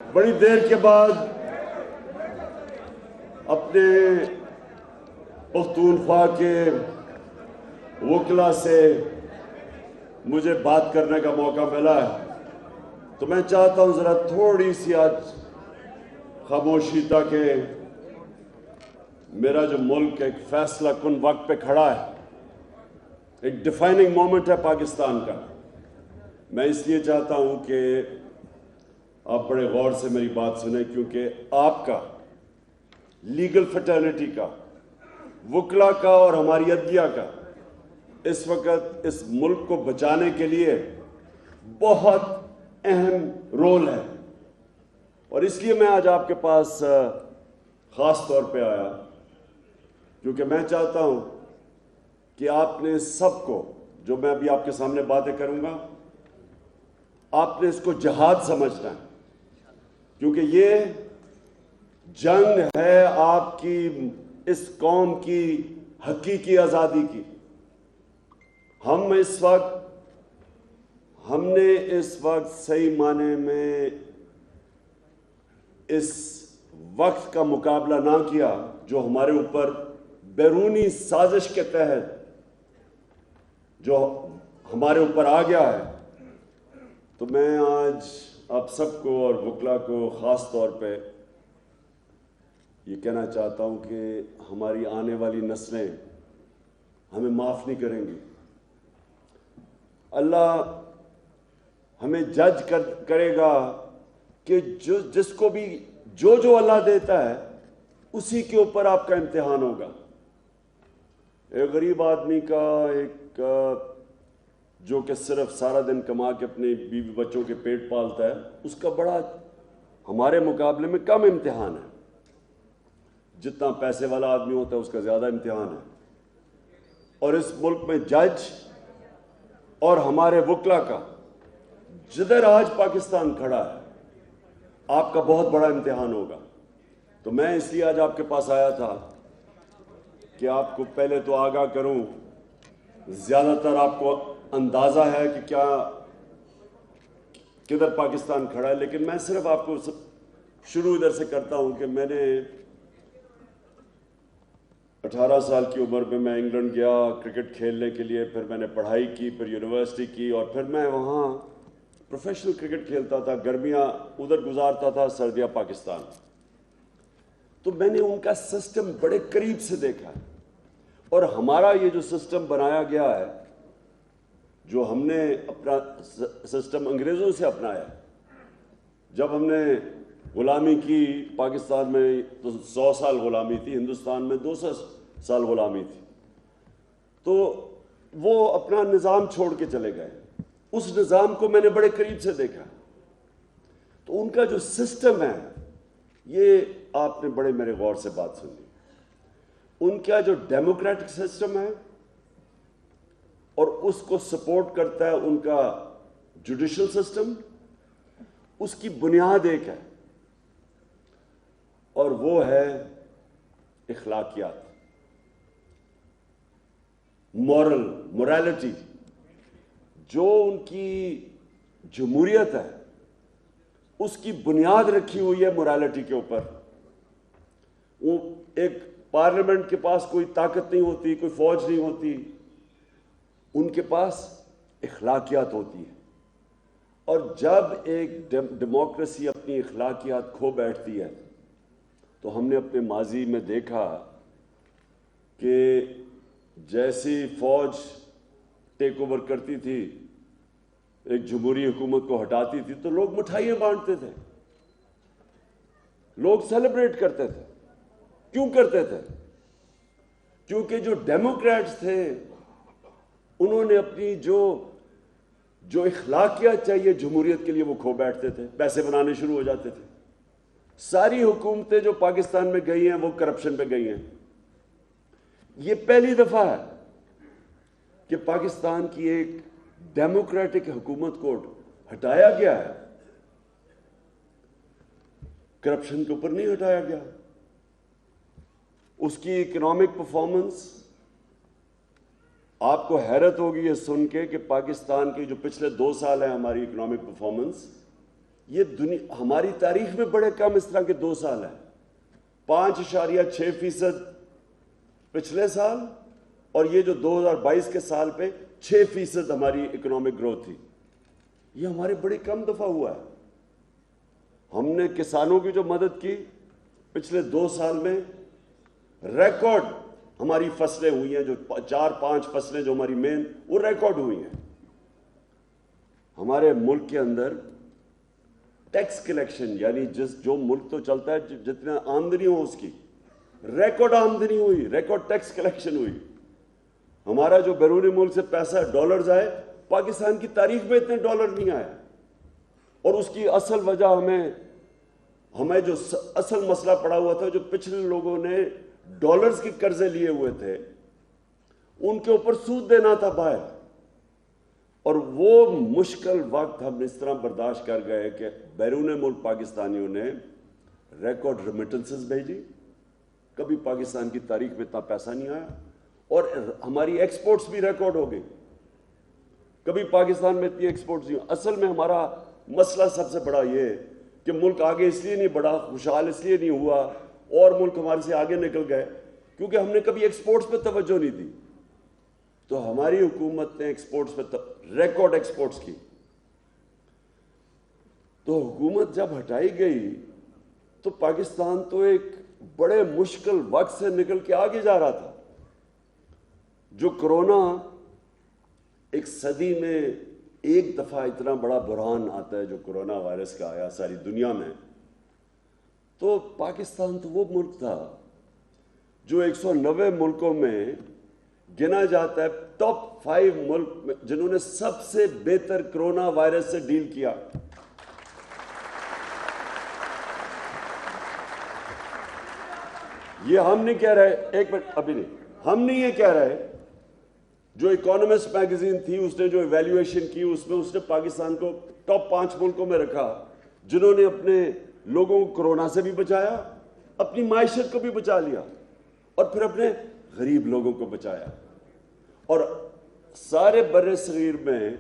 بڑی دیر کے بعد اپنے پختونخوا کے وکلا سے مجھے بات کرنے کا موقع ملا ہے، تو میں چاہتا ہوں ذرا تھوڑی سی آج خاموشی، تاکہ میرا جو ملک ایک فیصلہ کن وقت پہ کھڑا ہے، ایک ڈیفائننگ مومنٹ ہے پاکستان کا۔ میں اس لیے چاہتا ہوں کہ آپ بڑے غور سے میری بات سنیں، کیونکہ آپ کا لیگل فٹرنیٹی کا، وکلا کا اور ہماری عدلیہ کا اس وقت اس ملک کو بچانے کے لیے بہت اہم رول ہے، اور اس لیے میں آج آپ کے پاس خاص طور پہ آیا، کیونکہ میں چاہتا ہوں کہ آپ نے سب کو، جو میں ابھی آپ کے سامنے باتیں کروں گا، آپ نے اس کو جہاد سمجھنا ہے، کیونکہ یہ جنگ ہے آپ کی اس قوم کی حقیقی آزادی کی۔ ہم نے اس وقت صحیح معنی میں اس وقت کا مقابلہ نہ کیا جو ہمارے اوپر بیرونی سازش کے تحت جو ہمارے اوپر آ گیا ہے۔ تو میں آج آپ سب کو اور وکلا کو خاص طور پہ یہ کہنا چاہتا ہوں کہ ہماری آنے والی نسلیں ہمیں معاف نہیں کریں گی۔ اللہ ہمیں جج کرے گا کہ جس کو بھی جو اللہ دیتا ہے اسی کے اوپر آپ کا امتحان ہوگا۔ ایک غریب آدمی کا، ایک جو کہ صرف سارا دن کما کے اپنے بیوی بچوں کے پیٹ پالتا ہے، اس کا بڑا ہمارے مقابلے میں کم امتحان ہے۔ جتنا پیسے والا آدمی ہوتا ہے اس کا زیادہ امتحان ہے، اور اس ملک میں جج اور ہمارے وکلا کا، جدھر آج پاکستان کھڑا ہے، آپ کا بہت بڑا امتحان ہوگا۔ تو میں اس لیے آج آپ کے پاس آیا تھا کہ آپ کو پہلے تو آگاہ کروں۔ زیادہ تر آپ کو اندازہ ہے کہ کدھر پاکستان کھڑا ہے، لیکن میں صرف آپ کو شروع ادھر سے کرتا ہوں کہ میں نے 18 سال کی عمر میں انگلینڈ گیا کرکٹ کھیلنے کے لیے، پھر میں نے پڑھائی کی، پھر یونیورسٹی کی، اور پھر میں وہاں پروفیشنل کرکٹ کھیلتا تھا، گرمیاں ادھر گزارتا تھا، سردیاں پاکستان۔ تو میں نے ان کا سسٹم بڑے قریب سے دیکھا ہے، اور ہمارا یہ جو سسٹم بنایا گیا ہے، جو ہم نے اپنا سسٹم انگریزوں سے اپنایا ہے، جب ہم نے غلامی کی پاکستان میں تو 100 سال غلامی تھی، ہندوستان میں 200 سال غلامی تھی، تو وہ اپنا نظام چھوڑ کے چلے گئے۔ اس نظام کو میں نے بڑے قریب سے دیکھا، تو ان کا جو سسٹم ہے، یہ آپ نے بڑے میرے غور سے بات سنی۔ ان کا جو ڈیموکریٹک سسٹم ہے اور اس کو سپورٹ کرتا ہے ان کا جوڈیشل سسٹم، اس کی بنیاد ایک ہے، اور وہ ہے اخلاقیات، موریلٹی۔ جو ان کی جمہوریت ہے اس کی بنیاد رکھی ہوئی ہے موریلٹی کے اوپر۔ وہ ایک پارلیمنٹ کے پاس کوئی طاقت نہیں ہوتی، کوئی فوج نہیں ہوتی، ان کے پاس اخلاقیات ہوتی ہے، اور جب ایک ڈیموکریسی اپنی اخلاقیات کھو بیٹھتی ہے، تو ہم نے اپنے ماضی میں دیکھا کہ جیسی فوج ٹیک اوور کرتی تھی، ایک جمہوری حکومت کو ہٹاتی تھی، تو لوگ مٹھائیاں بانٹتے تھے، لوگ سیلیبریٹ کرتے تھے۔ کیوں کرتے تھے؟ کیونکہ جو ڈیموکریٹس تھے انہوں نے اپنی جو اخلاقیات چاہیے جمہوریت کے لیے وہ کھو بیٹھتے تھے، پیسے بنانے شروع ہو جاتے تھے۔ ساری حکومتیں جو پاکستان میں گئی ہیں وہ کرپشن پہ گئی ہیں۔ یہ پہلی دفعہ ہے کہ پاکستان کی ایک ڈیموکریٹک حکومت کو ہٹایا گیا ہے، کرپشن کے اوپر نہیں ہٹایا گیا۔ اس کی اکنامک پرفارمنس، آپ کو حیرت ہوگی یہ سن کے کہ پاکستان کے جو پچھلے 2 سال ہیں ہماری اکنامک پرفارمنس، یہ دنیا ہماری تاریخ میں بڑے کم اس طرح کے 2 سال ہیں. 5.6% پچھلے سال، اور یہ جو 2022 کے سال پہ 6% ہماری اکنامک گروتھ تھی. یہ ہمارے بڑے کم دفعہ ہوا ہے. ہم نے کسانوں کی جو مدد کی پچھلے 2 سال میں، ریکارڈ ہماری فصلیں ہوئی ہیں، جو 4-5 فصلیں جو ہماری مین، وہ ریکارڈ ہوئی ہیں. ہمارے ملک کے اندر ٹیکس کلیکشن، یعنی جو ملک تو چلتا ہے جتنا آمدنی ہو اس کی، ریکارڈ آمدنی ہوئی، ریکارڈ ٹیکس کلیکشن ہوئی. ہمارا جو بیرونی ملک سے پیسہ ڈالرز آئے، پاکستان کی تاریخ میں اتنے ڈالر نہیں آئے. اور اس کی اصل وجہ ہمیں جو اصل مسئلہ پڑا ہوا تھا، جو پچھلے لوگوں نے ڈالرز کے قرضے لیے ہوئے تھے، ان کے اوپر سود دینا تھا باہر. اور وہ مشکل وقت ہم اس طرح برداشت کر گئے کہ بیرون ملک پاکستانیوں نے ریکارڈ ریمیٹنسز بھیجی. کبھی پاکستان کی تاریخ میں اتنا پیسہ نہیں آیا، اور ہماری ایکسپورٹس بھی ریکارڈ ہو گئی. کبھی پاکستان میں اتنی ایکسپورٹس نہیں. اصل میں ہمارا مسئلہ سب سے بڑا یہ کہ ملک آگے اس لیے نہیں بڑھا، خوشحال اس لیے نہیں ہوا، اور ملک ہمارے سے آگے نکل گئے کیونکہ ہم نے کبھی ایکسپورٹس پہ توجہ نہیں دی. تو ہماری حکومت نے ایکسپورٹس پہ ریکارڈ ایکسپورٹس کی. تو حکومت جب ہٹائی گئی تو پاکستان تو ایک بڑے مشکل وقت سے نکل کے آگے جا رہا تھا. جو کرونا، ایک صدی میں ایک دفعہ اتنا بڑا بحران آتا ہے جو کرونا وائرس کا آیا ساری دنیا میں، تو پاکستان تو وہ ملک تھا جو 190 ملکوں میں گنا جاتا ہے ٹاپ 5 ملک میں جنہوں نے سب سے بہتر کرونا وائرس سے ڈیل کیا. یہ ہم نہیں کہہ رہے، ایک منٹ ابھی نہیں، ہم نہیں یہ کہہ رہے. جو اکانومسٹ میگزین تھی، اس نے جو ایویلیویشن کی، اس میں اس نے پاکستان کو ٹاپ 5 ملکوں میں رکھا جنہوں نے اپنے لوگوں کو کرونا سے بھی بچایا، اپنی معیشت کو بھی بچا لیا، اور پھر اپنے غریب لوگوں کو بچایا. اور سارے بر صغیر میں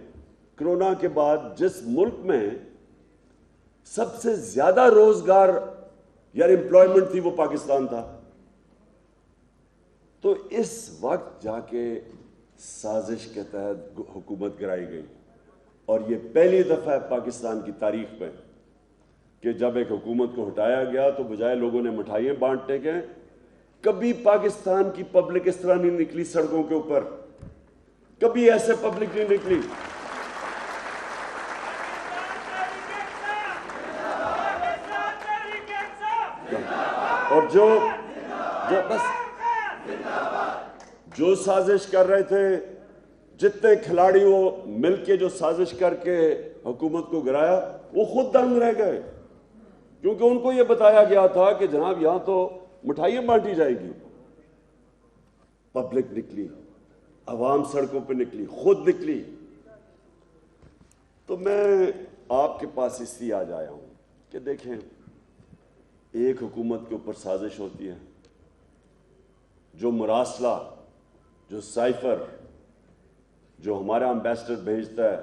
کرونا کے بعد جس ملک میں سب سے زیادہ روزگار یا امپلائمنٹ تھی وہ پاکستان تھا. تو اس وقت جا کے سازش کے تحت حکومت گرائی گئی. اور یہ پہلی دفعہ ہے پاکستان کی تاریخ میں کہ جب ایک حکومت کو ہٹایا گیا تو بجائے لوگوں نے مٹھائیاں بانٹنے کے، کبھی پاکستان کی پبلک اس طرح نہیں نکلی سڑکوں کے اوپر، کبھی ایسے پبلک نہیں نکلی. اور جو سازش کر رہے تھے، جتنے کھلاڑی وہ مل کے جو سازش کر کے حکومت کو گرایا، وہ خود دنگ رہ گئے کیونکہ ان کو یہ بتایا گیا تھا کہ جناب یہاں تو مٹھائیاں بانٹی جائے گی. پبلک نکلی، عوام سڑکوں پہ نکلی، خود نکلی. تو میں آپ کے پاس اس لیے آج آیا ہوں کہ دیکھیں، ایک حکومت کے اوپر سازش ہوتی ہے، جو مراسلہ، جو سائفر، جو ہمارا امبیسڈر بھیجتا ہے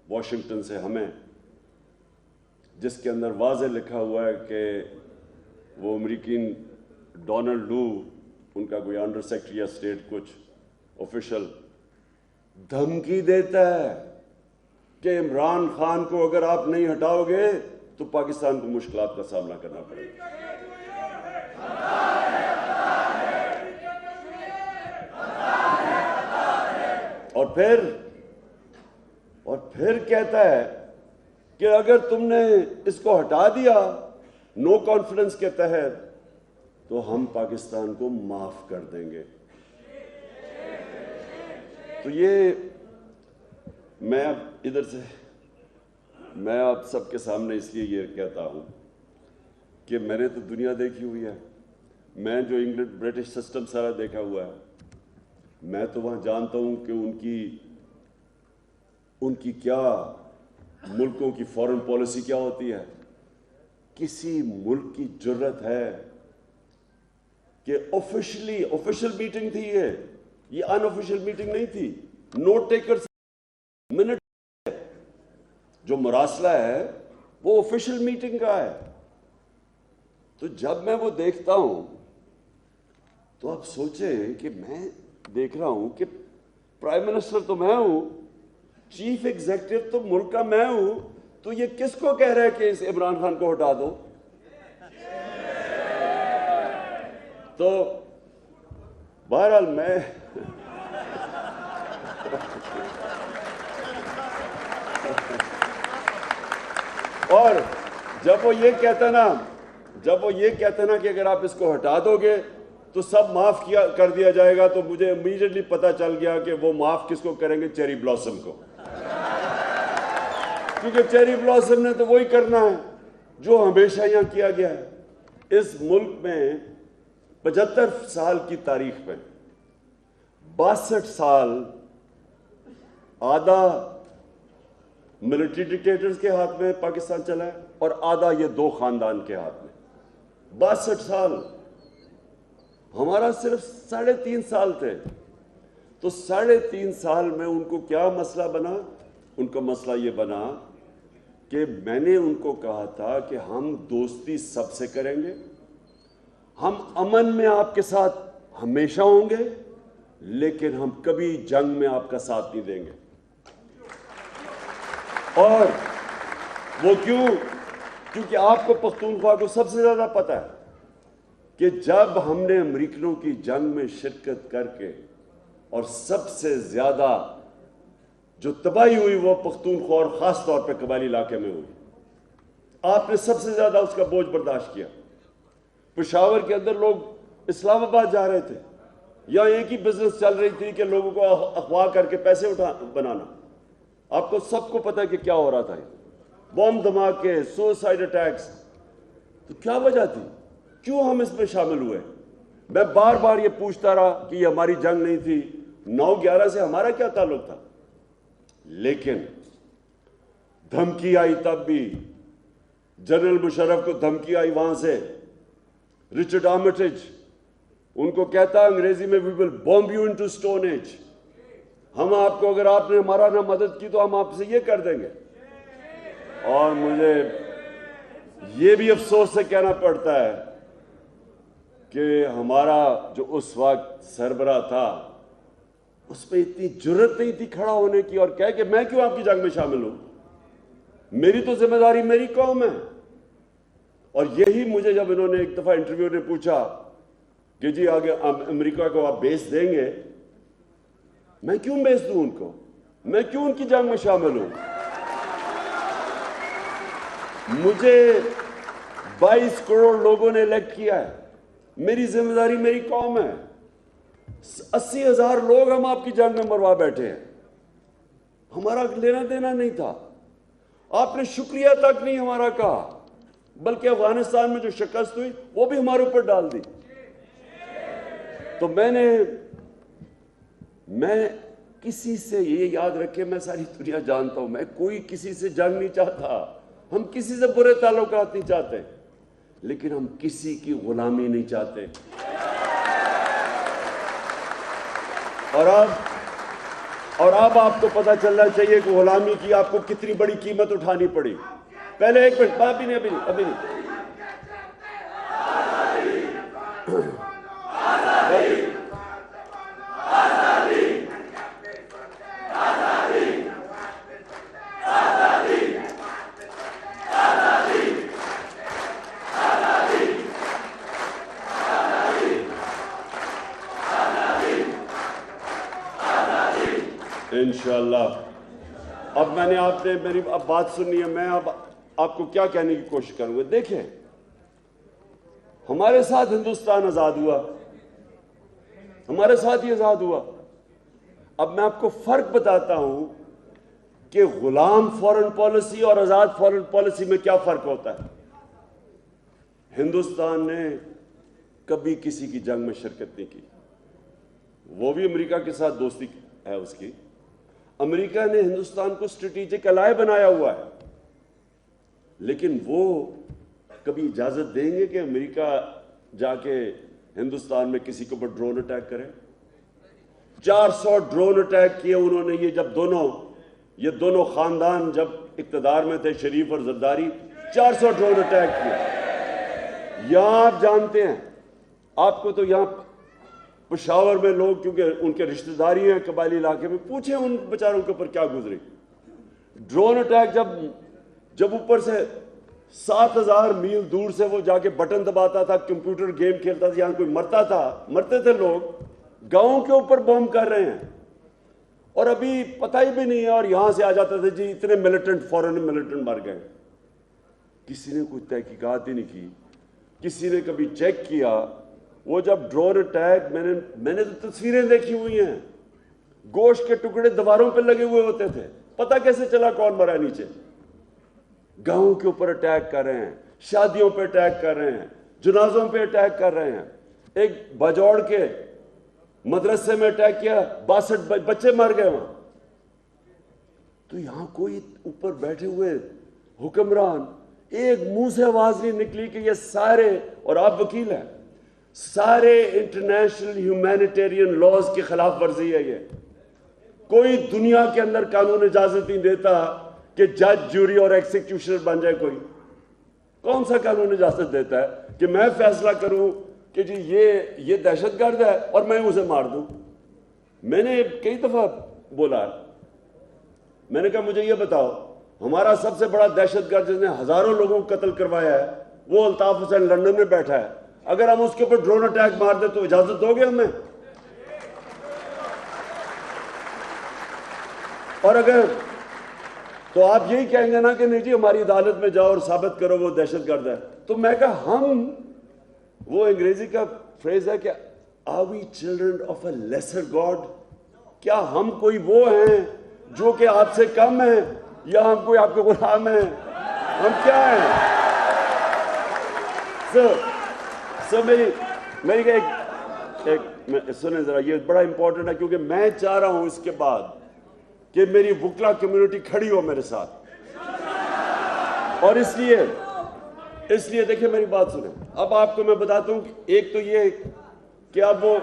واشنگٹن سے ہمیں، جس کے اندر واضح لکھا ہوا ہے کہ وہ امریکین ڈونلڈ لو، ان کا کوئی انڈر سیکرٹری آف اسٹیٹ کچھ آفیشل، دھمکی دیتا ہے کہ عمران خان کو اگر آپ نہیں ہٹاؤ گے تو پاکستان کو مشکلات کا سامنا کرنا پڑے گا. اور پھر کہتا ہے کہ اگر تم نے اس کو ہٹا دیا نو کانفیڈنس کے تحت تو ہم پاکستان کو معاف کر دیں گے. تو یہ میں اب ادھر سے میں آپ سب کے سامنے اس لیے یہ کہتا ہوں کہ میں نے تو دنیا دیکھی ہوئی ہے، میں جو انگلینڈ برٹش سسٹم سارا دیکھا ہوا ہے، میں تو وہاں جانتا ہوں کہ ان کی کیا ملکوں کی فارن پالیسی کیا ہوتی ہے. کسی ملک کی جرت ہے کہ آفیشل میٹنگ تھی، یہ ان آفیشل میٹنگ نہیں تھی، نوٹ ٹیکر منٹ. جو مراسلہ ہے وہ آفیشیل میٹنگ کا ہے. تو جب میں وہ دیکھتا ہوں تو آپ سوچیں کہ میں دیکھ رہا ہوں کہ پرائم منسٹر تو میں ہوں, چیف ایگزیکٹو تو ملک کا میں ہوں, تو یہ کس کو کہہ رہا ہے کہ اس عمران خان کو ہٹا دو؟ تو بہرحال میں اور جب وہ یہ کہتا نا کہ اگر آپ اس کو ہٹا دو گے تو سب معاف کر دیا جائے گا, تو مجھے امیڈیٹلی پتا چل گیا کہ وہ معاف کس کو کریں گے؟ چیری بلاسم کو. کیونکہ چیری بلاسم نے تو وہی کرنا ہے جو ہمیشہ یہاں کیا گیا ہے. اس ملک میں 75 سال کی تاریخ میں 62 سال آدھا ملٹری ڈکٹیٹرز کے ہاتھ میں پاکستان چلا ہے اور آدھا یہ دو خاندان کے ہاتھ میں. 62 سال. ہمارا صرف 3.5 سال تھے. تو 3.5 سال میں ان کو کیا مسئلہ بنا؟ ان کا مسئلہ یہ بنا کہ میں نے ان کو کہا تھا کہ ہم دوستی سب سے کریں گے, ہم امن میں آپ کے ساتھ ہمیشہ ہوں گے, لیکن ہم کبھی جنگ میں آپ کا ساتھ نہیں دیں گے. اور وہ کیوں؟ کیونکہ آپ کو پختونخوا کو سب سے زیادہ پتہ ہے کہ جب ہم نے امریکنوں کی جنگ میں شرکت کر کے اور سب سے زیادہ جو تباہی ہوئی وہ پختونخوا اور خاص طور پہ قبائلی علاقے میں ہوئی, آپ نے سب سے زیادہ اس کا بوجھ برداشت کیا. پشاور کے اندر لوگ اسلام آباد جا رہے تھے, یا ایک ہی بزنس چل رہی تھی کہ لوگوں کو اغوا کر کے پیسے بنانا. آپ کو سب کو پتہ ہے کہ کیا ہو رہا تھا, بم دھماکے, سوسائڈ اٹیکس. تو کیا وجہ تھی؟ کیوں ہم اس میں شامل ہوئے؟ میں بار بار یہ پوچھتا رہا کہ یہ ہماری جنگ نہیں تھی, 9/11 سے ہمارا کیا تعلق تھا؟ لیکن دھمکی آئی تب بھی, جنرل مشرف کو دھمکی آئی وہاں سے. رچرڈ آرمیٹیج ان کو کہتا انگریزی میں we will bomb you into stone age. ہم آپ کو, اگر آپ نے ہمارا نہ مدد کی تو ہم آپ سے یہ کر دیں گے. اور مجھے یہ بھی افسوس سے کہنا پڑتا ہے کہ ہمارا جو اس وقت سربراہ تھا اس میں اتنی جرت نہیں تھی کھڑا ہونے کی اور کہے کہ میں کیوں آپ کی جنگ میں شامل ہوں, میری تو ذمہ داری میری قوم ہے. اور یہی مجھے جب انہوں نے ایک دفعہ انٹرویو نے پوچھا کہ جی آگے امریکہ کو آپ بیس دیں گے, میں کیوں بیس دوں ان کو؟ میں کیوں ان کی جنگ میں شامل ہوں؟ مجھے 22 کروڑ لوگوں نے الیکٹ کیا ہے, میری ذمہ داری میری قوم ہے. 80,000 لوگ ہم آپ کی جنگ میں مروا بیٹھے ہیں, ہمارا لینا دینا نہیں تھا. آپ نے شکریہ تک نہیں ہمارا کہا, بلکہ افغانستان میں جو شکست ہوئی وہ بھی ہمارے اوپر ڈال دی. تو میں کسی سے, یہ یاد رکھے, میں ساری دنیا جانتا ہوں, میں کوئی کسی سے جنگ نہیں چاہتا, ہم کسی سے برے تعلقات نہیں چاہتے, لیکن ہم کسی کی غلامی نہیں چاہتے. اور اب آپ کو پتہ چلنا چاہیے کہ غلامی کی آپ کو کتنی بڑی قیمت اٹھانی پڑی. پہلے ایک منٹ, ابھی نہیں. انشاءاللہ. اب میں نے آپ نے میری اب بات سننی ہے, میں اب آپ کو کیا کہنے کی کوشش کروں گا. دیکھیں, ہمارے ساتھ ہندوستان آزاد ہوا, ہمارے ساتھ ہی آزاد ہوا. اب میں آپ کو فرق بتاتا ہوں کہ غلام فورن پالیسی اور آزاد فورن پالیسی میں کیا فرق ہوتا ہے. ہندوستان نے کبھی کسی کی جنگ میں شرکت نہیں کی, وہ بھی امریکہ کے ساتھ دوستی ہے اس کی. امریکہ نے ہندوستان کو اسٹریٹجک الائے بنایا ہوا ہے, لیکن وہ کبھی اجازت دیں گے کہ امریکہ جا کے ہندوستان میں کسی کے اوپر ڈرون اٹیک کرے؟ 400 ڈرون اٹیک کیے انہوں نے. یہ جب یہ دونوں خاندان جب اقتدار میں تھے شریف اور زرداری، 400 ڈرون اٹیک کیا. یہاں آپ جانتے ہیں، آپ کو تو یہاں پشاور میں لوگ کیونکہ ان کے رشتہ داری ہیں قبائلی علاقے میں، پوچھیں ان بیچاروں کے اوپر کیا گزری. ڈرون اٹیک جب اوپر سے 7,000 میل دور سے وہ جا کے بٹن دباتا تھا، کمپیوٹر گیم کھیلتا تھا، یہاں کوئی مرتے تھے لوگ، گاؤں کے اوپر بوم کر رہے ہیں اور ابھی پتہ ہی بھی نہیں ہے، اور یہاں سے آ جاتا تھا جی اتنے فورن ملیٹنٹ مر گئے. کسی نے کوئی تحقیقات ہی نہیں کی، کسی نے کبھی چیک کیا. وہ جب ڈرون اٹیک میں نے تو تصویریں دیکھی ہوئی ہیں، گوشت کے ٹکڑے دیواروں پہ لگے ہوئے ہوتے تھے، پتہ کیسے چلا کون مرا نیچے. گاؤں کے اوپر اٹیک کر رہے ہیں، شادیوں پہ اٹیک کر رہے ہیں، جنازوں پہ اٹیک کر رہے ہیں. ایک باجوڑ کے مدرسے میں اٹیک کیا، 62 بچے مر گئے وہاں. تو یہاں کوئی اوپر بیٹھے ہوئے حکمران ایک منہ سے آواز نہیں نکلی کہ یہ سارے، اور آپ وکیل ہیں، سارے انٹرنیشنل ہیومینیٹیرین لاز کی خلاف ورزی ہے. یہ کوئی دنیا کے اندر قانون اجازت نہیں دیتا کہ جج، جوری اور ایکسیکیوشنر بن جائے. کوئی کون سا قانون اجازت دیتا ہے کہ میں فیصلہ کروں کہ جی یہ دہشت گرد ہے اور میں اسے مار دوں. میں نے کئی دفعہ بولا، میں نے کہا مجھے یہ بتاؤ، ہمارا سب سے بڑا دہشت گرد جس نے ہزاروں لوگوں کو قتل کروایا ہے وہ الطاف حسین لندن میں بیٹھا ہے، اگر ہم اس کے اوپر ڈرون اٹیک مار دیں تو اجازت دو گے ہمیں؟ اور اگر تو آپ یہی کہیں گے نا کہ نہیں جی ہماری عدالت میں جاؤ اور ثابت کرو وہ دہشت گرد ہے. تو میں کہا وہ انگریزی کا فریز ہے کہ are we children of a lesser God؟ کیا ہم کوئی وہ ہیں جو کہ آپ سے کم ہیں، یا ہم کوئی آپ کے غلام ہیں؟ ہم کیا ہیں؟ میری ایک سنیں ذرا، یہ بڑا امپورٹنٹ ہے کیونکہ میں چاہ رہا ہوں اس کے بعد کہ میری وکلا کمیونٹی کھڑی ہو میرے ساتھ. اور اس لیے دیکھیں میری بات سنیں. اب آپ کو میں بتاتا ہوں کہ ایک تو یہ کہ اب وہ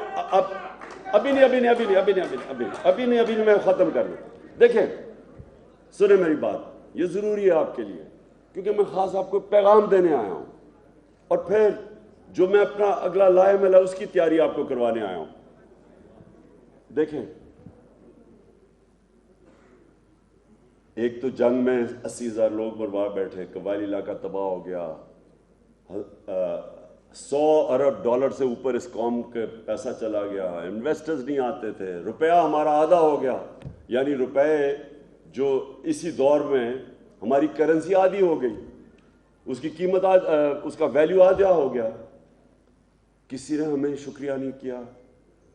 ابھی نہیں میں ختم کر لوں. دیکھیں سنیں میری بات، یہ ضروری ہے آپ کے لیے کیونکہ میں خاص آپ کو پیغام دینے آیا ہوں، اور پھر جو میں اپنا اگلا لائے ملا اس کی تیاری آپ کو کروانے آیا ہوں. دیکھیں ایک تو جنگ میں 80,000 لوگ برباد بیٹھے، قبائلی علاقہ تباہ ہو گیا، $100 ارب سے اوپر اس قوم کے پیسہ چلا گیا، انویسٹرز نہیں آتے تھے، روپیہ ہمارا آدھا ہو گیا. یعنی روپے جو اسی دور میں ہماری کرنسی آدھی ہو گئی، اس کی قیمت اس کا ویلیو آدھا ہو گیا. کسی نے ہمیں شکریہ نہیں کیا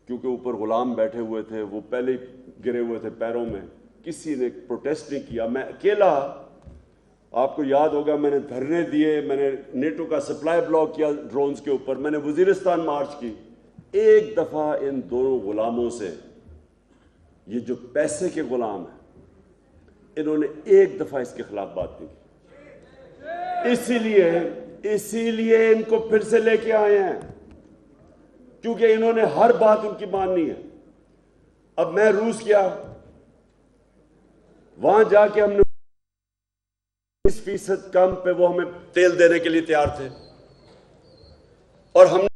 کیونکہ اوپر غلام بیٹھے ہوئے تھے، وہ پہلے گرے ہوئے تھے پیروں میں. کسی نے پروٹیسٹ نہیں کیا. میں اکیلا، آپ کو یاد ہوگا میں نے دھرنے دیے، میں نے نیٹو کا سپلائی بلاک کیا ڈرونز کے اوپر، میں نے وزیرستان مارچ کی. ایک دفعہ ان دونوں غلاموں سے، یہ جو پیسے کے غلام ہیں، انہوں نے ایک دفعہ اس کے خلاف بات نہیں کی. اسی لیے ان کو پھر سے لے کے آئے ہیں کیونکہ انہوں نے ہر بات ان کی ماننی ہے. اب میں روس گیا، وہاں جا کے ہم نے 20% کم پہ وہ ہمیں تیل دینے کے لیے تیار تھے، اور ہم نے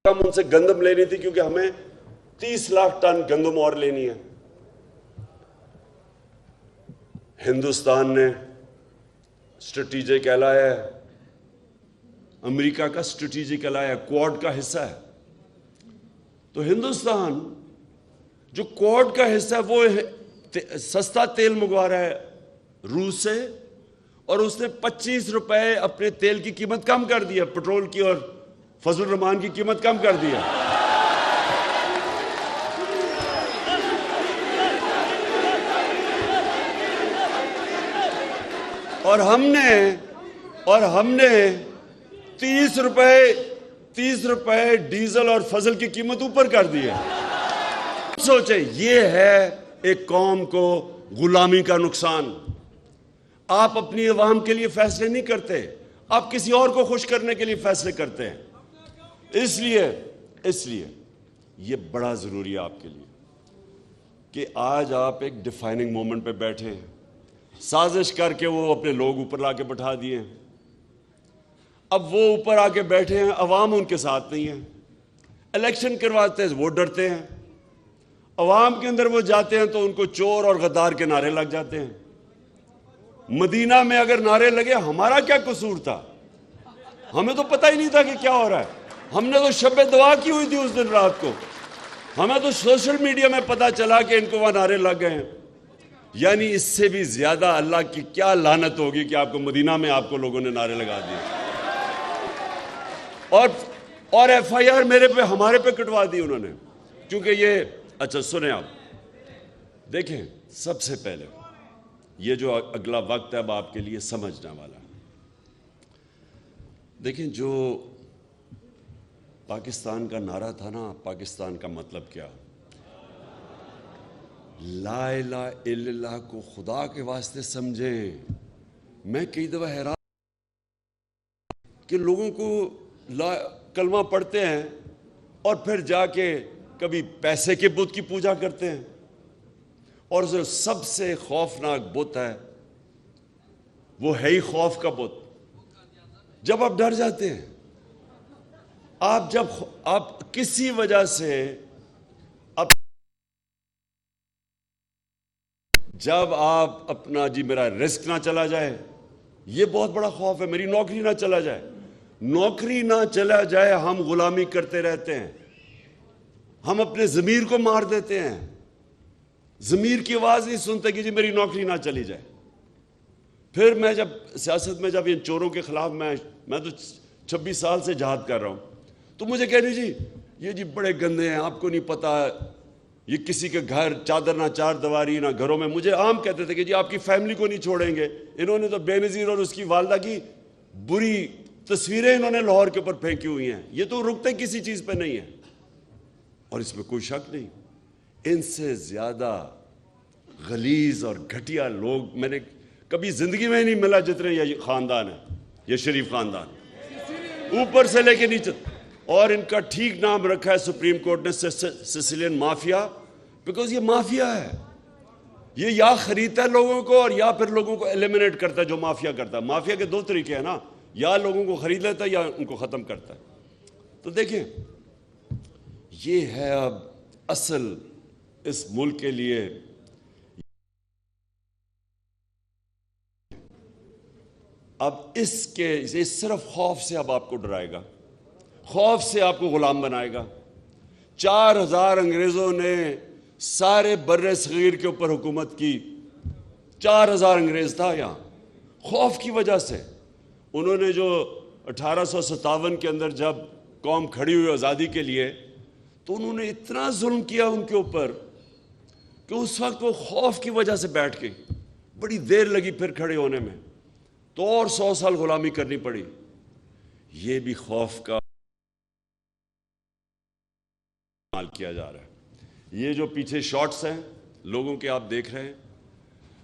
کم ان سے گندم لینی تھی کیونکہ ہمیں 30 لاکھ ٹن گندم اور لینی ہے. ہندوستان نے اسٹریٹجک ایلائی ہے، امریکہ کا اسٹریٹجک ایلائی ہے، کوڈ کا حصہ ہے. تو ہندوستان جو کوڈ کا حصہ ہے وہ سستا تیل منگوا رہا ہے روس سے، اور اس نے 25 روپے اپنے تیل کی قیمت کم کر دی ہے، پٹرول کی اور فضل الرحمان کی قیمت کم کر دی ہے. اور ہم نے 30 روپے ڈیزل اور فضل کی قیمت اوپر کر دی ہے. سوچیں، یہ ہے ایک قوم کو غلامی کا نقصان. آپ اپنی عوام کے لیے فیصلے نہیں کرتے، آپ کسی اور کو خوش کرنے کے لیے فیصلے کرتے ہیں. اس لیے یہ بڑا ضروری ہے آپ کے لیے کہ آج آپ ایک ڈیفائننگ مومنٹ پہ بیٹھے ہیں. سازش کر کے وہ اپنے لوگ اوپر لا کے بٹھا دیے ہیں۔ اب وہ اوپر آ کے بیٹھے ہیں، عوام ان کے ساتھ نہیں ہے۔ الیکشن کرواتے ہیں، وہ ڈرتے ہیں، عوام کے اندر وہ جاتے ہیں تو ان کو چور اور غدار کے نعرے لگ جاتے ہیں۔ مدینہ میں اگر نعرے لگے ہمارا کیا قصور تھا؟ ہمیں تو پتہ ہی نہیں تھا کہ کیا ہو رہا ہے۔ ہم نے تو شب دعا کی ہوئی تھی اس دن رات کو، ہمیں تو سوشل میڈیا میں پتہ چلا کہ ان کو وہاں نعرے لگ گئے ہیں۔ یعنی اس سے بھی زیادہ اللہ کی کیا لعنت ہوگی کہ آپ کو مدینہ میں آپ کو لوگوں نے نعرے لگا دیے اور ایف آئی آر میرے پہ ہمارے پہ کٹوا دی انہوں نے، کیونکہ یہ اچھا سنیں آپ دیکھیں، سب سے پہلے یہ جو اگلا وقت ہے اب آپ کے لیے سمجھنے والا، دیکھیں جو پاکستان کا نعرہ تھا نا، پاکستان کا مطلب کیا؟ لا الہ الا اللہ کو خدا کے واسطے سمجھیں۔ میں کئی دفعہ حیران کہ لوگوں کو کلمہ پڑھتے ہیں اور پھر جا کے کبھی پیسے کے بت کی پوجا کرتے ہیں، اور جو سب سے خوفناک بت ہے وہ ہے ہی خوف کا بت۔ جب آپ ڈر جاتے ہیں، آپ کسی وجہ سے جب آپ اپنا جی میرا رزق نہ چلا جائے، یہ بہت بڑا خوف ہے، میری نوکری نہ چلا جائے، نوکری نہ چلا جائے ہم غلامی کرتے رہتے ہیں، ہم اپنے ضمیر کو مار دیتے ہیں، ضمیر کی آواز نہیں سنتے کہ جی میری نوکری نہ چلی جائے۔ پھر میں جب سیاست میں جب ان چوروں کے خلاف میں تو 26 سال سے جہاد کر رہا ہوں، تو مجھے کہہ دیجیے یہ جی بڑے گندے ہیں، آپ کو نہیں پتا، یہ کسی کے گھر چادر نہ چار دیواری نہ گھروں میں، مجھے عام کہتے تھے کہ جی آپ کی فیملی کو نہیں چھوڑیں گے۔ انہوں نے تو بے نظیر اور اس کی والدہ کی بری تصویریں انہوں نے لاہور کے اوپر پھینکی ہوئی ہیں، یہ تو رکتے کسی چیز پہ نہیں ہے، اور اس میں کوئی شک نہیں۔ ان سے زیادہ غلیظ اور گھٹیا لوگ میں نے کبھی زندگی میں نہیں ملا جتنے یہ خاندان ہے، یہ شریف خاندان، اوپر سے لے کے نیچے، اور ان کا ٹھیک نام رکھا ہے سپریم کورٹ نے سسیلین مافیا، بیکاز یہ مافیا ہے، یہ یا خریدتا ہے لوگوں کو اور یا پھر لوگوں کو ایلیمنیٹ کرتا ہے، جو مافیا کرتا ہے۔ مافیا کے دو طریقے ہیں نا، یا لوگوں کو خرید لیتا ہے یا ان کو ختم کرتا ہے۔ تو دیکھیں یہ ہے اب اصل اس ملک کے لیے، اب اس صرف خوف سے اب آپ کو ڈرائے گا، خوف سے آپ کو غلام بنائے گا۔ 4000 انگریزوں نے سارے بر صغیر کے اوپر حکومت کی، 4000 انگریز تھا یہاں، خوف کی وجہ سے۔ انہوں نے جو 1857 کے اندر جب قوم کھڑی ہوئی آزادی کے لیے، تو انہوں نے اتنا ظلم کیا ان کے اوپر کہ اس وقت وہ خوف کی وجہ سے بیٹھ گئی، بڑی دیر لگی پھر کھڑے ہونے میں، تو اور 100 سال غلامی کرنی پڑی۔ یہ بھی خوف کا استعمال کیا جا رہا ہے۔ یہ جو پیچھے شارٹس ہیں لوگوں کے آپ دیکھ رہے ہیں،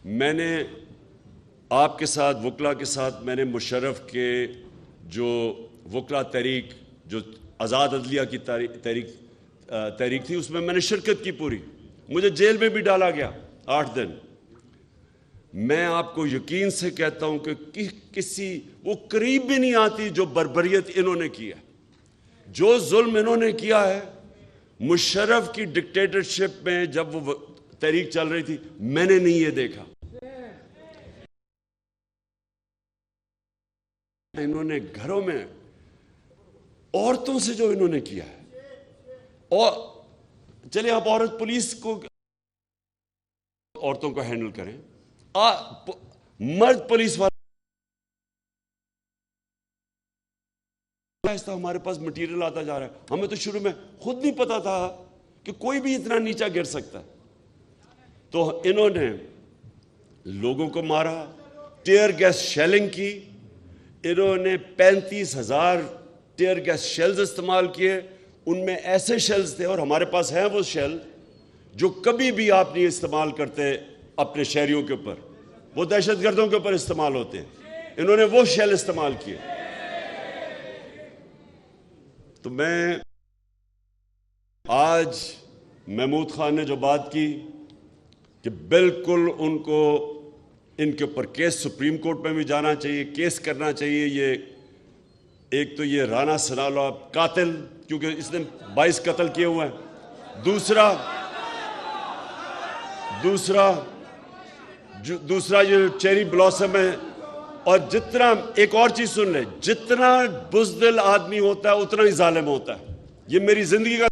میں نے آپ کے ساتھ وکلا کے ساتھ میں نے مشرف کے جو وکلا تحریک جو آزاد عدلیہ کی تحریک تھی، اس میں میں نے شرکت کی پوری، مجھے جیل میں بھی ڈالا گیا 8 دن۔ میں آپ کو یقین سے کہتا ہوں کہ کسی وہ قریب بھی نہیں آتی جو بربریت انہوں نے کی ہے، جو ظلم انہوں نے کیا ہے۔ مشرف کی ڈکٹیٹرشپ میں جب وہ تحریک چل رہی تھی، میں نے نہیں یہ دیکھا، انہوں نے گھروں میں عورتوں سے جو انہوں نے کیا ہے، اور چلے آپ عورت پولیس کو عورتوں کو ہینڈل کریں، مرد پولیس والے ایسا ہمارے پاس مٹیریل آتا جا رہا ہے، ہمیں تو شروع میں خود نہیں پتا تھا کہ کوئی بھی اتنا نیچا گر سکتا ہے۔ تو انہوں نے لوگوں کو مارا، ٹیئر گیس شیلنگ کی، انہوں نے 35,000 ٹیئر گیس شیلز استعمال کیے، ان میں ایسے شیلز تھے اور ہمارے پاس ہیں وہ شیل جو کبھی بھی آپ نہیں استعمال کرتے اپنے شہریوں کے اوپر، وہ دہشت گردوں کے اوپر استعمال ہوتے ہیں، انہوں نے وہ شیل استعمال کیے۔ تو میں آج محمود خان نے جو بات کی کہ بالکل ان کو ان کے اوپر کیس سپریم کورٹ میں بھی جانا چاہیے, کیس کرنا چاہیے. یہ ایک تو یہ رانا ثناءاللہ قاتل, کیونکہ اس نے 22 قتل کیے ہوئے ہیں. دوسرا یہ چیری بلاسم ہے. اور جتنا, ایک اور چیز سن لیں, جتنا بزدل آدمی ہوتا ہے اتنا ہی ظالم ہوتا ہے. یہ میری زندگی کا,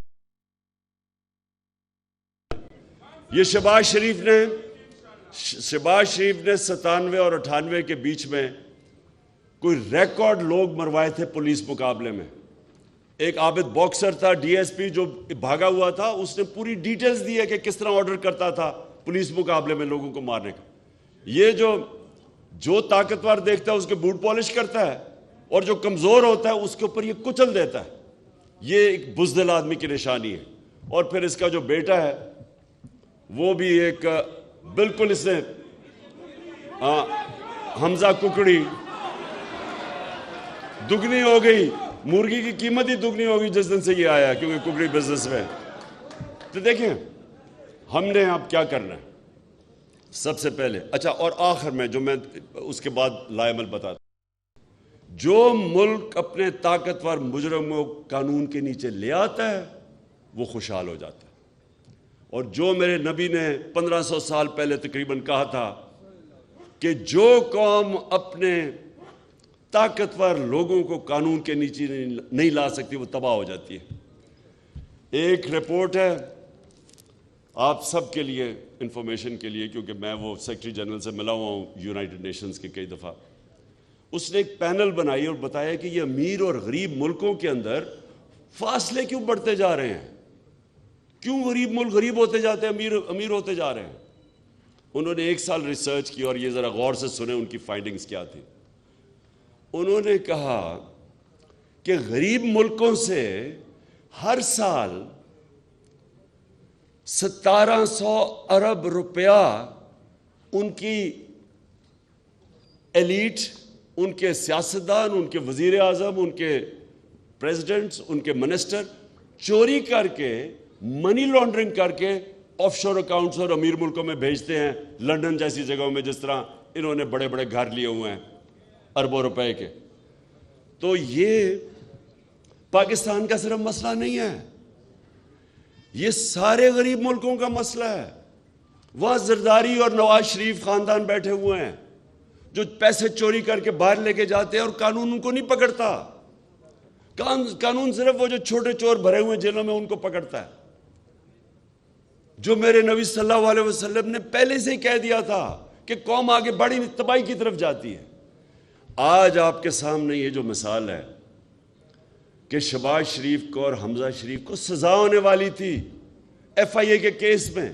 یہ شہباز شریف نے 97 اور 98 کے بیچ میں کوئی ریکارڈ لوگ مروائے تھے پولیس مقابلے میں. ایک عابد باکسر تھا, ڈی ایس پی, جو بھاگا ہوا تھا, اس نے پوری ڈیٹیلز دی ہے کہ کس طرح آرڈر کرتا تھا پولیس مقابلے میں لوگوں کو مارنے کا. یہ جو طاقتور دیکھتا ہے اس کے بوٹ پالش کرتا ہے, اور جو کمزور ہوتا ہے اس کے اوپر یہ کچل دیتا ہے. یہ ایک بزدل آدمی کی نشانی ہے. اور پھر اس کا جو بیٹا ہے وہ بھی ایک بالکل, اس نے حمزہ ککڑی دگنی ہو گئی, مرغی کی قیمت ہی دگنی ہوگی جس دن سے یہ آیا, کیونکہ ککڑی بزنس میں. تو دیکھیں ہم نے اب کیا کرنا ہے. سب سے پہلے, اچھا, اور آخر میں جو میں اس کے بعد لائمل بتاتا ہوں, جو ملک اپنے طاقتور مجرموں کو قانون کے نیچے لے آتا ہے وہ خوشحال ہو جاتا ہے. اور جو میرے نبی نے 1500 سال پہلے تقریباً کہا تھا کہ جو قوم اپنے طاقتور لوگوں کو قانون کے نیچے نہیں لا سکتی وہ تباہ ہو جاتی ہے. ایک رپورٹ ہے آپ سب کے لیے انفارمیشن کے لیے, کیونکہ میں وہ سیکرٹری جنرل سے ملا ہوا ہوں یونائٹڈ نیشنز کے کئی دفعہ. اس نے ایک پینل بنائی اور بتایا کہ یہ امیر اور غریب ملکوں کے اندر فاصلے کیوں بڑھتے جا رہے ہیں, کیوں غریب ملک غریب ہوتے جاتے ہیں, امیر ہوتے جا رہے ہیں. انہوں نے 1 سال ریسرچ کی, اور یہ ذرا غور سے سنیں ان کی فائنڈنگز کیا تھی. انہوں نے کہا کہ غریب ملکوں سے ہر سال 1700 ارب روپیہ ان کی ایلیٹ, ان کے سیاستدان, ان کے وزیر اعظم, ان کے پریزیڈنٹس, ان کے منسٹر چوری کر کے, منی لانڈرنگ کر کے آف شور اکاؤنٹس اور امیر ملکوں میں بھیجتے ہیں, لنڈن جیسی جگہوں میں, جس طرح انہوں نے بڑے بڑے گھر لیے ہوئے ہیں اربوں روپے کے. تو یہ پاکستان کا صرف مسئلہ نہیں ہے, یہ سارے غریب ملکوں کا مسئلہ ہے. وہاں زرداری اور نواز شریف خاندان بیٹھے ہوئے ہیں جو پیسے چوری کر کے باہر لے کے جاتے ہیں اور قانون ان کو نہیں پکڑتا. قانون صرف وہ جو چھوٹے چور بھرے ہوئے جیلوں میں ان کو پکڑتا ہے. جو میرے نبی صلی اللہ علیہ وسلم نے پہلے سے ہی کہہ دیا تھا کہ قوم آگے بڑی تباہی کی طرف جاتی ہے. آج آپ کے سامنے یہ جو مثال ہے کہ شہباز شریف کو اور حمزہ شریف کو سزا ہونے والی تھی ایف آئی اے کے کیس میں,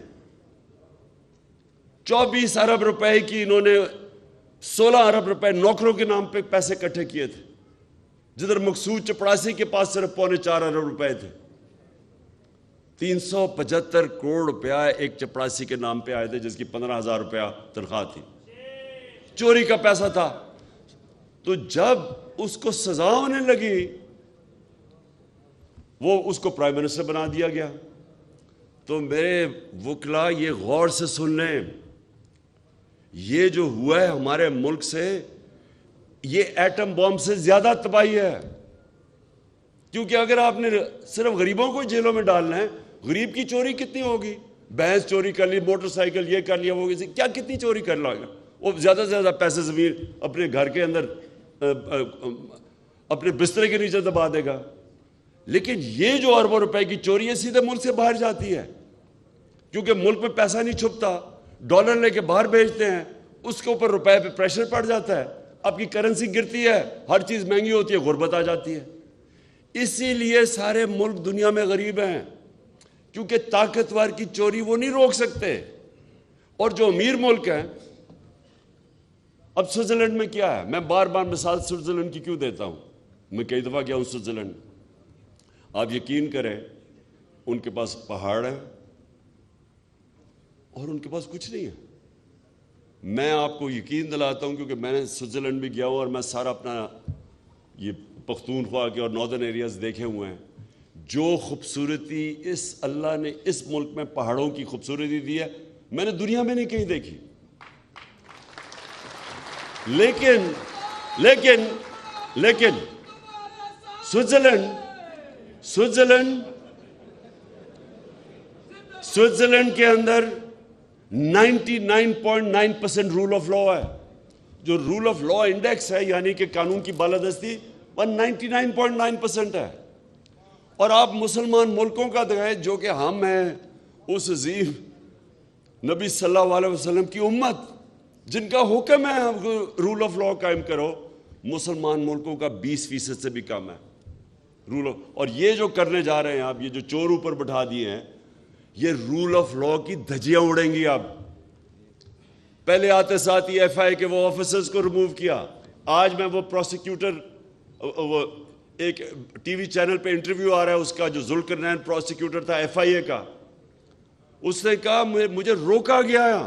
24 ارب روپے کی, انہوں نے 16 ارب روپے نوکروں کے نام پہ پیسے اکٹھے کیے تھے, جدھر مقصود چپڑاسی کے پاس صرف 4.25 ارب روپے تھے. 375 کروڑ روپیہ ایک چپڑاسی کے نام پہ آئے تھے جس کی 15,000 روپیہ تنخواہ تھی, چوری کا پیسہ تھا. تو جب اس کو سزا ہونے لگی وہ اس کو پرائم منسٹر بنا دیا گیا. تو میرے وکلا یہ غور سے سن لیں, یہ جو ہوا ہے ہمارے ملک سے یہ ایٹم بم سے زیادہ تباہی ہے. کیونکہ اگر آپ نے صرف غریبوں کو جیلوں میں ڈالنا ہے, غریب کی چوری کتنی ہوگی, بھینس چوری کر لی, موٹر سائیکل یہ کر لیا, وہ کیا کتنی چوری کر لے گا وہ, زیادہ سے زیادہ پیسے زمین اپنے گھر کے اندر اپنے بسترے کے نیچے دبا دے گا. لیکن یہ جو اربوں روپے کی چوری ہے سیدھے ملک سے باہر جاتی ہے, کیونکہ ملک میں پیسہ نہیں چھپتا, ڈالر لے کے باہر بھیجتے ہیں, اس کے اوپر روپے پہ پریشر پڑ جاتا ہے, آپ کی کرنسی گرتی ہے, ہر چیز مہنگی ہوتی ہے, غربت آ جاتی ہے. اسی لیے سارے ملک دنیا میں غریب ہیں, کیونکہ طاقتور کی چوری وہ نہیں روک سکتے. اور جو امیر ملک ہیں, اب سوئٹزرلینڈ میں کیا ہے, میں بار بار مثال سوئٹزرلینڈ کی کیوں دیتا ہوں, میں کئی دفعہ گیا ہوں سوئٹزرلینڈ. آپ یقین کریں ان کے پاس پہاڑ ہے اور ان کے پاس کچھ نہیں ہے. میں آپ کو یقین دلاتا ہوں کیونکہ میں نے سوئٹزرلینڈ بھی گیا ہوں اور میں سارا اپنا یہ پختونخوا کے اور ناردرن ایریاز دیکھے ہوئے ہیں. جو خوبصورتی اس اللہ نے اس ملک میں پہاڑوں کی خوبصورتی دی ہے میں نے دنیا میں نہیں کہیں دیکھی. لیکن سوئٹزرلینڈ کے اندر 99.9% رول آف لا ہے. جو رول آف لا انڈیکس ہے یعنی کہ قانون کی بالادستی وہ 99.9% ہے. اور آپ مسلمان ملکوں کا دکھائیں جو کہ ہم ہیں اس عظیم نبی صلی اللہ علیہ وسلم کی امت جن کا حکم ہے رول آف لا قائم کرو, مسلمان ملکوں کا 20% سے بھی کم ہے رول آف. اور یہ جو کرنے جا رہے ہیں آپ, یہ جو چور اوپر بٹھا دیے ہیں, یہ رول آف لا کی دھجیاں اڑیں گی. اب پہلے آتے ساتھ ہی ایف آئی کے وہ آفیسرز کو ریموو کیا. آج میں وہ پروسیکیوٹر, وہ ایک ٹی وی چینل پہ انٹرویو آ رہا ہے اس کا, جو ذوالقرنین پروسیکیوٹر تھا ایف آئی اے کا, اس نے کہا مجھے روکا گیا ہے.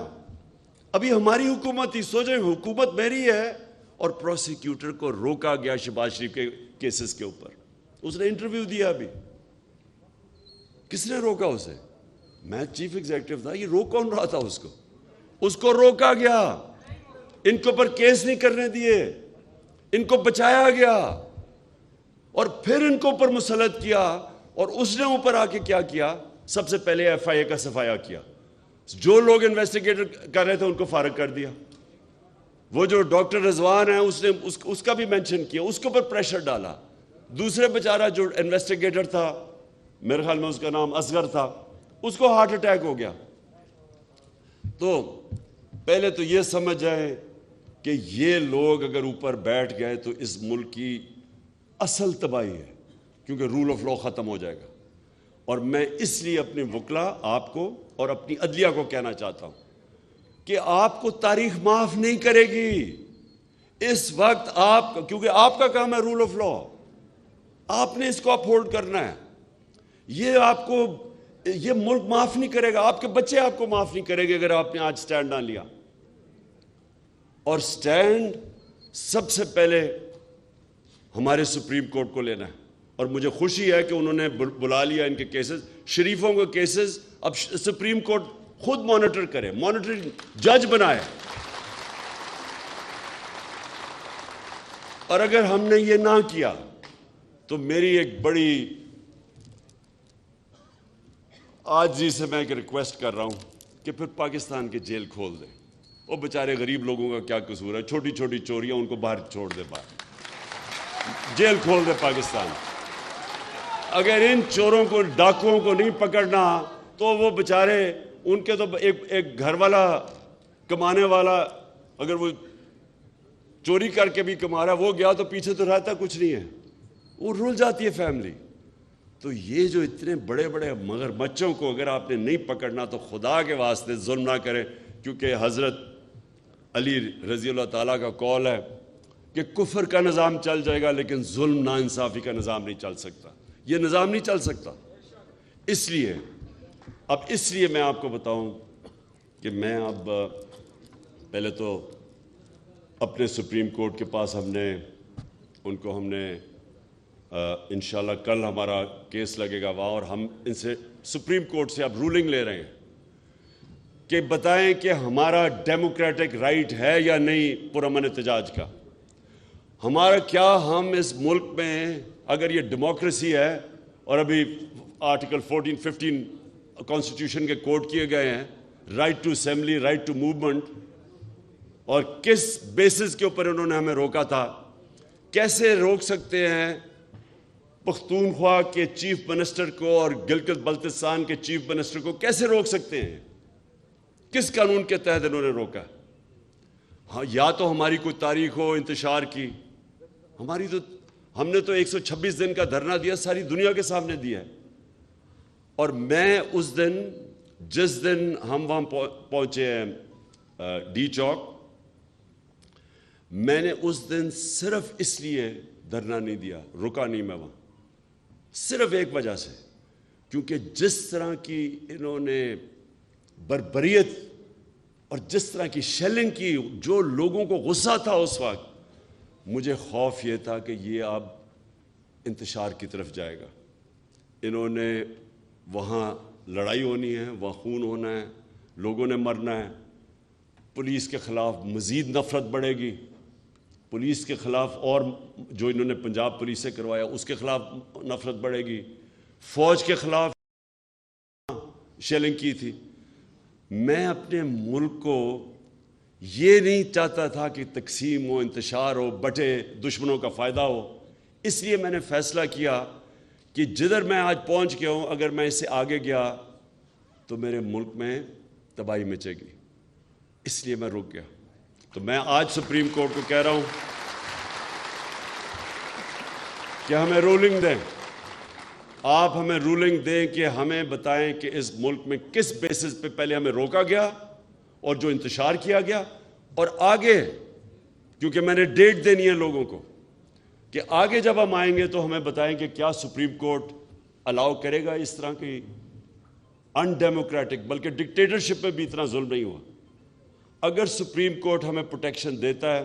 ابھی ہماری حکومت ہی, سوچیں حکومت میری ہے اور پروسیکیوٹر کو روکا گیا شہباز شریف کے کیسز کے اوپر. اس نے انٹرویو دیا. ابھی کس نے روکا اسے؟ میں چیف ایگزیکٹو تھا. یہ روک کون رہا تھا اس کو روکا گیا. ان کے اوپر کیس نہیں کرنے دیے, ان کو بچایا گیا اور پھر ان کو اوپر مسلط کیا. اور اس نے اوپر آ کے کیا کیا؟ سب سے پہلے ایف آئی اے کا صفایا کیا. جو لوگ انویسٹیگیٹر کر رہے تھے ان کو فارغ کر دیا. وہ جو ڈاکٹر رضوان ہے اس نے اس کا بھی مینشن کیا, اس کے اوپر پریشر ڈالا. دوسرے بیچارہ جو انویسٹیگیٹر تھا, میرے خیال میں اس کا نام اصغر تھا, اس کو ہارٹ اٹیک ہو گیا. تو پہلے تو یہ سمجھ جائیں کہ یہ لوگ اگر اوپر بیٹھ گئے تو اس ملک کی اصل تباہی ہے, کیونکہ رول آف لا ختم ہو جائے گا. اور میں اس لیے اپنے وکلا آپ کو اور اپنی عدلیہ کو کہنا چاہتا ہوں کہ آپ کو تاریخ معاف نہیں کرے گی اس وقت. آپ, کیونکہ آپ کا کام ہے رول آف لا, آپ نے اس کو اپہولڈ کرنا ہے. یہ آپ کو, یہ ملک معاف نہیں کرے گا, آپ کے بچے آپ کو معاف نہیں کرے گے اگر آپ نے آج سٹینڈ نہ لیا. اور سٹینڈ سب سے پہلے ہمارے سپریم کورٹ کو لینا ہے. اور مجھے خوشی ہے کہ انہوں نے بلا لیا ان کے کیسز, شریفوں کے کیسز. اب سپریم کورٹ خود مانیٹر کرے, مانیٹرنگ جج بنائے. اور اگر ہم نے یہ نہ کیا تو میری ایک بڑی عاجزی سے میں ایک ریکویسٹ کر رہا ہوں کہ پھر پاکستان کے جیل کھول دیں. وہ بیچارے غریب لوگوں کا کیا قصور ہے, چھوٹی چھوٹی چوریاں, ان کو باہر چھوڑ دے, باہر جیل کھول دے پاکستان. اگر ان چوروں کو, ڈاکوؤں کو نہیں پکڑنا تو وہ بیچارے, ان کے تو ایک گھر والا کمانے والا, اگر وہ چوری کر کے بھی کما رہا ہے, وہ گیا تو پیچھے تو رہتا کچھ نہیں ہے, وہ رول جاتی ہے فیملی. تو یہ جو اتنے بڑے بڑے مگرمچھوں کو اگر آپ نے نہیں پکڑنا تو خدا کے واسطے ظلم نہ کریں, کیونکہ حضرت علی رضی اللہ تعالیٰ کا قول ہے کہ کفر کا نظام چل جائے گا لیکن ظلم ناانصافی کا نظام نہیں چل سکتا. یہ نظام نہیں چل سکتا. اس لیے میں آپ کو بتاؤں کہ میں اب پہلے تو اپنے سپریم کورٹ کے پاس ہم نے انشاءاللہ کل ہمارا کیس لگے گا وہاں, اور ہم ان سے سپریم کورٹ سے اب رولنگ لے رہے ہیں کہ بتائیں کہ ہمارا ڈیموکریٹک رائٹ ہے یا نہیں پرامن احتجاج کا. ہمارا کیا, ہم اس ملک میں اگر یہ ڈیموکریسی ہے, اور ابھی آرٹیکل 14-15 کانسٹیٹیوشن کے کوٹ کیے گئے ہیں, right to assembly, right to movement, اور کس بیسس کے اوپر انہوں نے ہمیں روکا تھا, کیسے روک سکتے ہیں پختونخوا کے چیف منسٹر کو اور گلگت بلتستان کے چیف منسٹر کو, کیسے روک سکتے ہیں؟ کس قانون کے تحت انہوں نے روکا؟ ہاں, یا تو ہماری کوئی تاریخ ہو انتشار کی, ہماری تو, ہم نے تو 126 دن کا دھرنا دیا, ساری دنیا کے سامنے دیا ہے. اور میں اس دن, جس دن ہم وہاں پہنچے ہیں ڈی چوک, میں نے اس دن صرف اس لیے دھرنا نہیں دیا, رکا نہیں میں وہاں, صرف ایک وجہ سے, کیونکہ جس طرح کی انہوں نے بربریت اور جس طرح کی شیلنگ کی, جو لوگوں کو غصہ تھا اس وقت, مجھے خوف یہ تھا کہ یہ اب انتشار کی طرف جائے گا. انہوں نے وہاں لڑائی ہونی ہے, وہاں خون ہونا ہے, لوگوں نے مرنا ہے, پولیس کے خلاف مزید نفرت بڑھے گی. پولیس کے خلاف اور جو انہوں نے پنجاب پولیس سے کروایا اس کے خلاف نفرت بڑھے گی، فوج کے خلاف شیلنگ کی تھی۔ میں اپنے ملک کو یہ نہیں چاہتا تھا کہ تقسیم ہو، انتشار ہو، بٹے، دشمنوں کا فائدہ ہو۔ اس لیے میں نے فیصلہ کیا کہ جدھر میں آج پہنچ گیا ہوں، اگر میں اس سے آگے گیا تو میرے ملک میں تباہی مچے گی، اس لیے میں رک گیا۔ تو میں آج سپریم کورٹ کو کہہ رہا ہوں کہ ہمیں رولنگ دیں، آپ ہمیں رولنگ دیں کہ ہمیں بتائیں کہ اس ملک میں کس بیسس پہ پہلے ہمیں روکا گیا اور جو انتشار کیا گیا، اور آگے کیونکہ میں نے ڈیٹ دینی ہے لوگوں کو کہ آگے جب ہم آئیں گے تو ہمیں بتائیں کہ کیا سپریم کورٹ الاؤ کرے گا اس طرح کی ان ڈیموکریٹک، بلکہ ڈکٹیٹرشپ میں بھی اتنا ظلم نہیں ہوا۔ اگر سپریم کورٹ ہمیں پروٹیکشن دیتا ہے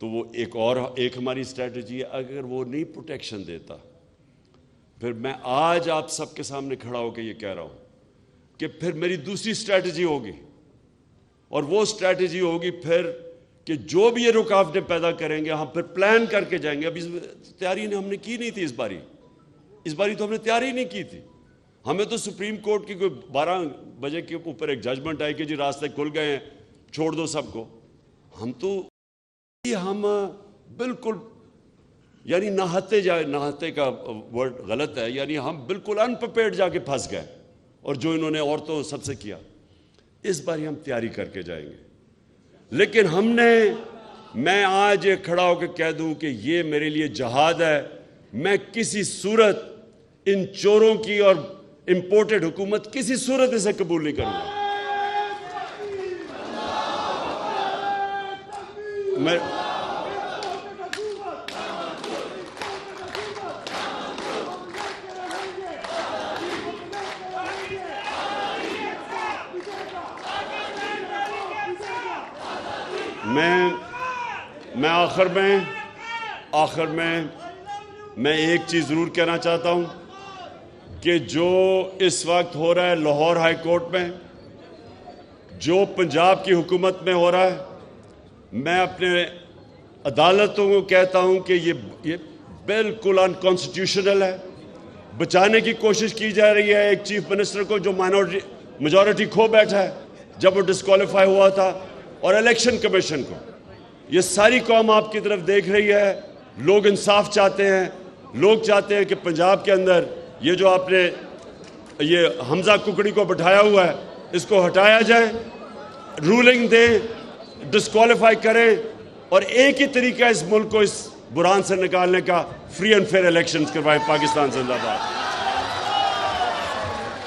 تو وہ ایک ہماری اسٹریٹجی ہے، اگر وہ نہیں پروٹیکشن دیتا پھر میں آج آپ سب کے سامنے کھڑا ہو کے یہ کہہ رہا ہوں کہ پھر میری دوسری اسٹریٹجی ہوگی، اور وہ اسٹریٹجی ہوگی پھر کہ جو بھی یہ رکاوٹیں پیدا کریں گے ہم پھر پلان کر کے جائیں گے۔ ابھی تیاری ہم نے کی نہیں تھی اس باری تو ہم نے تیاری نہیں کی تھی۔ ہمیں تو سپریم کورٹ کی کوئی 12 بجے کے اوپر ایک ججمنٹ آئی کہ جی راستے کھل گئے ہیں، چھوڑ دو سب کو۔ ہم بالکل یعنی نہاتے کا ورڈ غلط ہے، یعنی ہم بالکل انپریپیئرڈ جا کے پھنس گئے، اور جو انہوں نے عورتوں سب سے کیا۔ اس بار ہم تیاری کر کے جائیں گے، لیکن میں آج یہ کھڑا ہو کے کہہ دوں کہ یہ میرے لیے جہاد ہے۔ میں کسی صورت ان چوروں کی اور امپورٹڈ حکومت کسی صورت اسے قبول نہیں کروں گا۔ میں آخر میں ایک چیز ضرور کہنا چاہتا ہوں کہ جو اس وقت ہو رہا ہے لاہور ہائی کورٹ میں، جو پنجاب کی حکومت میں ہو رہا ہے، میں اپنے عدالتوں کو کہتا ہوں کہ یہ بالکل ان کانسٹیٹیوشنل ہے۔ بچانے کی کوشش کی جا رہی ہے ایک چیف منسٹر کو جو میجورٹی کھو بیٹھا ہے جب وہ ڈسکوالیفائی ہوا تھا، اور الیکشن کمیشن کو۔ یہ ساری قوم آپ کی طرف دیکھ رہی ہے، لوگ انصاف چاہتے ہیں، لوگ چاہتے ہیں کہ پنجاب کے اندر یہ جو آپ نے یہ حمزہ ککڑی کو بٹھایا ہوا ہے اس کو ہٹایا جائے، رولنگ دیں، ڈسکوالیفائی کریں، اور ایک ہی طریقہ اس ملک کو اس بحران سے نکالنے کا، فری اینڈ فیئر الیکشنز کروائیں۔ پاکستان زندہ باد۔